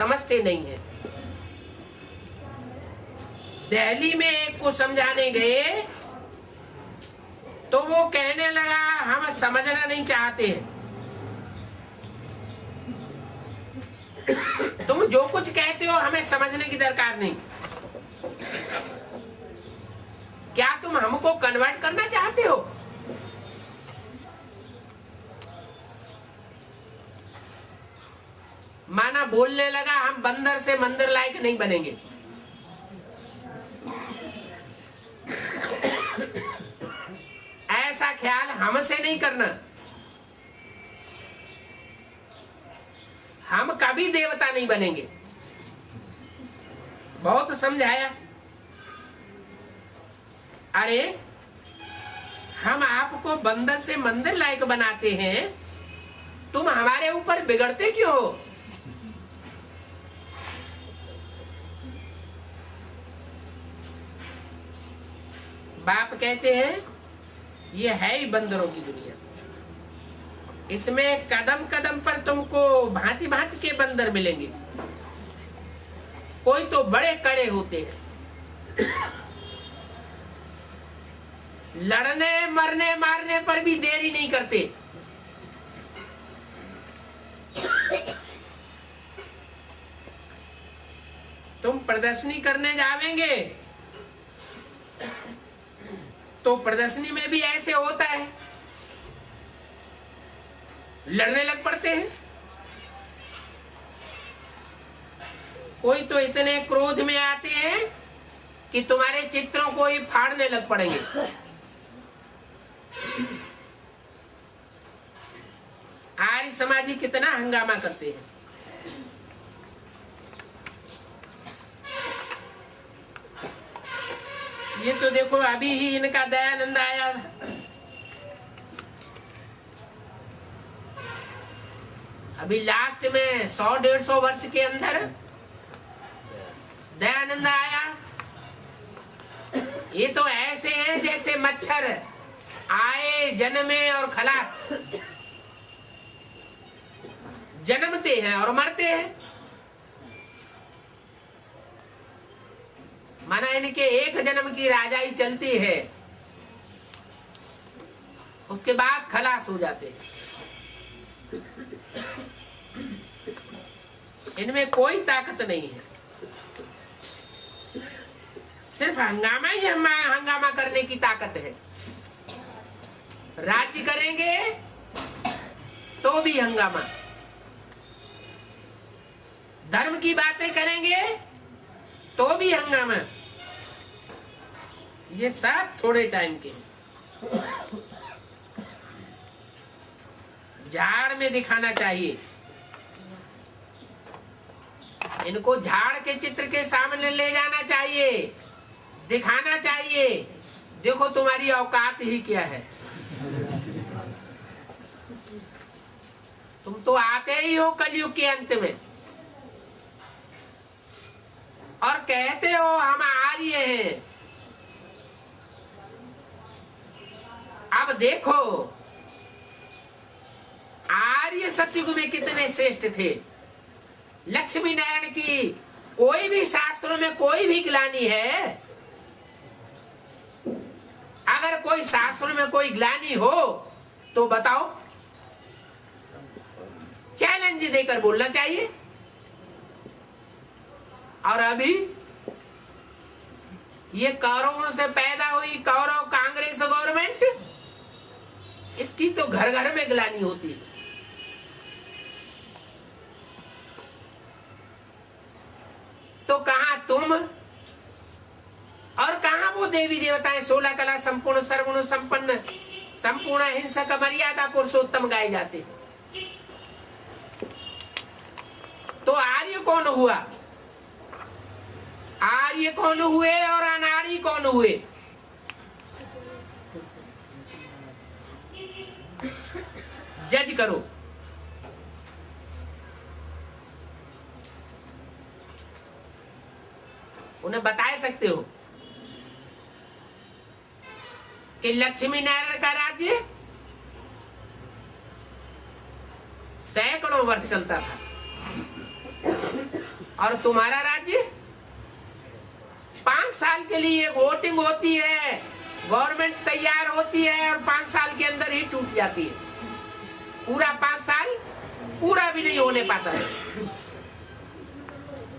समझते नहीं है। दिल्ली में एक को समझाने गए तो वो कहने लगा हम समझना नहीं चाहते हैं। तुम जो कुछ कहते हो हमें समझने की दरकार नहीं। क्या तुम हमको कन्वर्ट करना चाहते हो? माना बोलने लगा हम बंदर से मंदिर लायक नहीं बनेंगे। ऐसा ख्याल हमसे नहीं करना। हम कभी देवता नहीं बनेंगे। बहुत समझाया। अरे हम आपको बंदर से मंदिर लायक बनाते हैं, तुम हमारे ऊपर बिगड़ते क्यों हो? बाप कहते हैं ये है ही बंदरों की दुनिया। इसमें कदम कदम पर तुमको भांति भांति के बंदर मिलेंगे। कोई तो बड़े कड़े होते हैं, लड़ने मरने मारने पर भी देरी नहीं करते। तुम प्रदर्शनी करने जावेंगे तो प्रदर्शनी में भी ऐसे होता है, लड़ने लग पड़ते हैं। कोई तो इतने क्रोध में आते हैं कि तुम्हारे चित्रों को ही फाड़ने लग पड़ेंगे। आर्य समाजी कितना हंगामा करते हैं। ये तो देखो अभी ही इनका दयानंद आया। अभी लास्ट में 100-150 वर्ष के अंदर दयानंद आया। ये तो ऐसे हैं जैसे मच्छर आए जन्मे और खलास, जन्मते हैं और मरते हैं। माना इनके एक जन्म की राजाई चलती है, उसके बाद खलास हो जाते हैं। इनमें कोई ताकत नहीं है, सिर्फ हंगामा ही हंगामा करने की ताकत है। राज्य करेंगे तो भी हंगामा, धर्म की बातें करेंगे तो भी हंगामा। ये सब थोड़े टाइम के झाड़ में दिखाना चाहिए। इनको झाड़ के चित्र के सामने ले जाना चाहिए, दिखाना चाहिए देखो तुम्हारी औकात ही क्या है। तुम तो आते ही हो कलयुग के अंत में और कहते हो हम आर्य हैं। अब देखो आर्य सतयुग में कितने श्रेष्ठ थे। लक्ष्मी नारायण की कोई भी शास्त्रों में कोई भी ग्लानि है, अगर कोई शास्त्रों में कोई ग्लानि हो तो बताओ, चैलेंज देकर बोलना चाहिए। और अभी ये कौरवों से पैदा हुई कौरव कांग्रेस गवर्नमेंट, इसकी तो घर घर में ग्लानि होती है। तो कहां तुम और कहां वो देवी देवताएं 16 कला संपूर्ण सर्वगुण संपन्न संपूर्ण हिंसक मर्यादा पुरुषोत्तम गाए जाते। तो आर्य कौन हुआ? आर्य कौन हुए और अनार्य कौन हुए? जज करो। उन्हें बता सकते हो कि लक्ष्मी नारायण का राज्य सैकड़ों वर्ष चलता था। और तुम्हारा राज्य 5 साल के लिए वोटिंग होती है, गवर्नमेंट तैयार होती है और 5 साल के अंदर ही टूट जाती है। पूरा 5 साल पूरा भी नहीं होने पाता है।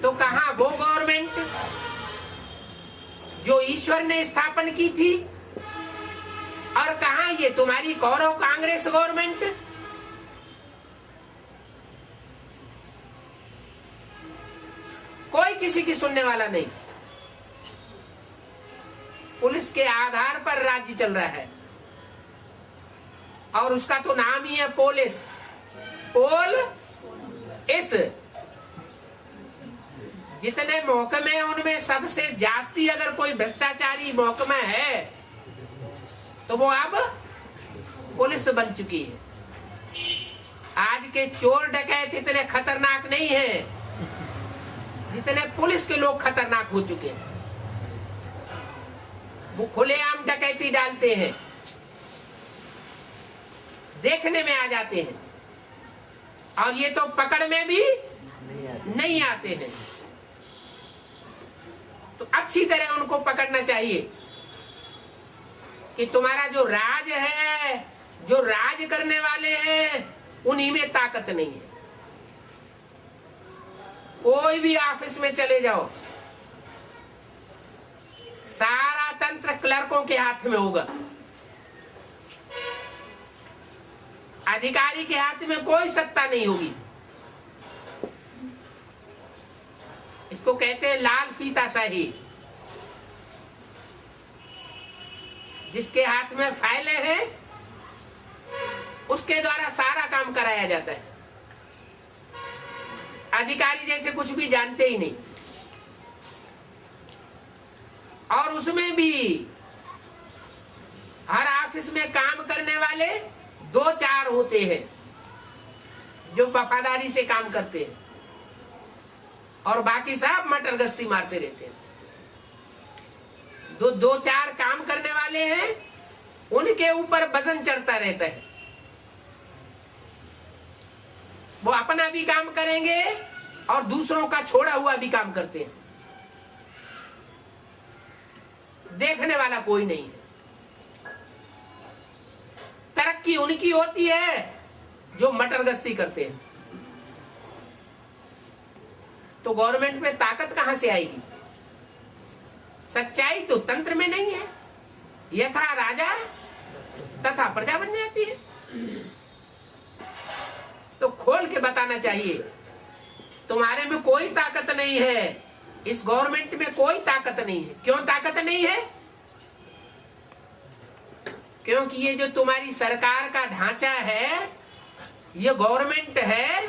तो कहां वो गवर्नमेंट जो ईश्वर ने स्थापन की थी, और कहां ये तुम्हारी कौरव कांग्रेस गवर्नमेंट? कोई किसी की सुनने वाला नहीं। पुलिस के आधार पर राज्य चल रहा है, और उसका तो नाम ही है पुलिस। पोल इस जितने महकमे हैं उनमें सबसे जास्ती अगर कोई भ्रष्टाचारी महकमा है तो वो अब पुलिस बन चुकी है। आज के चोर डकैत इतने खतरनाक नहीं हैं जितने पुलिस के लोग खतरनाक हो चुके हैं। वो खुलेआम डकैती डालते हैं, देखने में आ जाते हैं, और ये तो पकड़ में भी नहीं आते हैं। तो अच्छी तरह उनको पकड़ना चाहिए कि तुम्हारा जो राज है, जो राज करने वाले हैं, उन्हीं में ताकत नहीं है। कोई भी ऑफिस में चले जाओ, सारा तंत्र क्लर्कों के हाथ में होगा, अधिकारी के हाथ में कोई सत्ता नहीं होगी। इसको कहते हैं लाल फीताशाही। जिसके हाथ में फाइलें हैं उसके द्वारा सारा काम कराया जाता है। अधिकारी जैसे कुछ भी जानते ही नहीं। और उसमें भी हर ऑफिस में काम करने वाले 2-4 होते हैं जो वफादारी से काम करते हैं, और बाकी सब मटर गश्ती मारते रहते हैं। 2-4 काम करने वाले हैं, उनके ऊपर वजन चढ़ता रहता है। वो अपना भी काम करेंगे और दूसरों का छोड़ा हुआ भी काम करते हैं। देखने वाला कोई नहीं है। तरक्की उनकी होती है जो मटर गश्ती करते हैं। तो गवर्नमेंट में ताकत कहां से आएगी? सच्चाई तो तंत्र में नहीं है। यथा राजा तथा प्रजा बन जाती है। तो खोल के बताना चाहिए, तुम्हारे में कोई ताकत नहीं है, इस गवर्नमेंट में कोई ताकत नहीं है। क्यों ताकत नहीं है? क्योंकि ये जो तुम्हारी सरकार का ढांचा है, ये गवर्नमेंट है,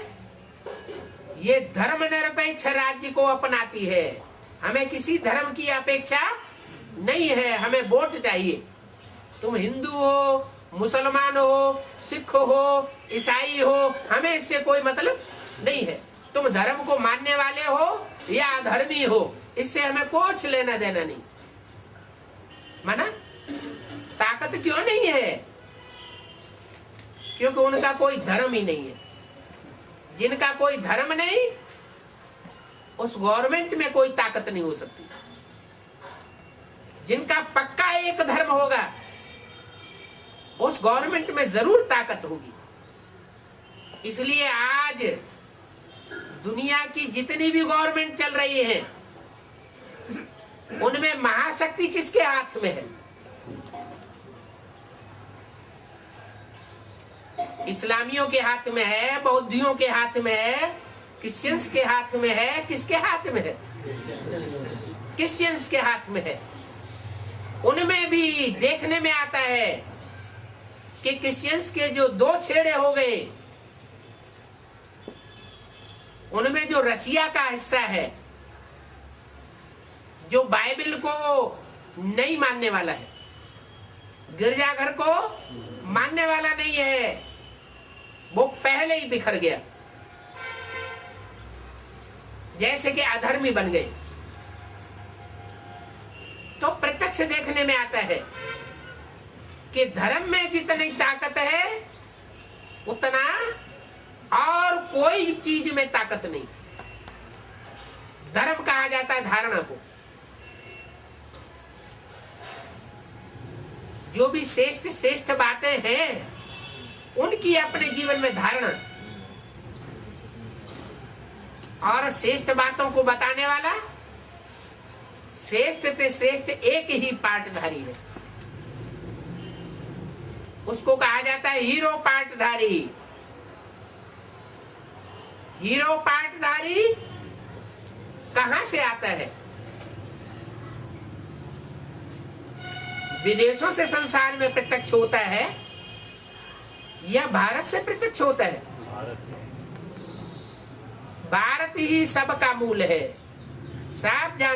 ये धर्मनिरपेक्ष राज्य को अपनाती है। हमें किसी धर्म की अपेक्षा नहीं है, हमें वोट चाहिए। तुम हिंदू हो, मुसलमान हो, सिख हो, ईसाई हो, हमें इससे कोई मतलब नहीं है। तुम धर्म को मानने वाले हो या अधर्मी हो, इससे हमें कुछ लेना देना नहीं। माना? ताकत क्यों नहीं है? क्योंकि उनका कोई धर्म ही नहीं है। जिनका कोई धर्म नहीं, उस गवर्नमेंट में कोई ताकत नहीं हो सकती। जिनका पक्का एक धर्म होगा, उस गवर्नमेंट में जरूर ताकत होगी। इसलिए आज दुनिया की जितनी भी गवर्नमेंट चल रही है, उनमें महाशक्ति किसके हाथ में है? इस्लामियों के हाथ में है, बौद्धियों के हाथ में है, क्रिश्चियंस के हाथ में है। किसके हाथ में है? क्रिश्चियंस के हाथ में है। उनमें भी देखने में आता है कि क्रिश्चियंस के जो 2 छेड़े हो गए, उनमें जो रसिया का हिस्सा है, जो बाइबल को नहीं मानने वाला है, गिरजाघर को मानने वाला नहीं है, वो पहले ही बिखर गया, जैसे कि अधर्मी बन गए। तो प्रत्यक्ष देखने में आता है कि धर्म में जितनी ताकत है, उतना और कोई चीज में ताकत नहीं। धर्म कहा जाता है धारणा को। जो भी श्रेष्ठ श्रेष्ठ बातें हैं उनकी अपने जीवन में धारणा, और श्रेष्ठ बातों को बताने वाला श्रेष्ठ से श्रेष्ठ एक ही पाठधारी है, उसको कहा जाता है हीरो पाठधारी। हीरो पाठधारी कहां से आता है? विदेशों से संसार में प्रत्यक्ष होता है या भारत से प्रत्यक्ष होता है? भारत ही सबका मूल है, सब जान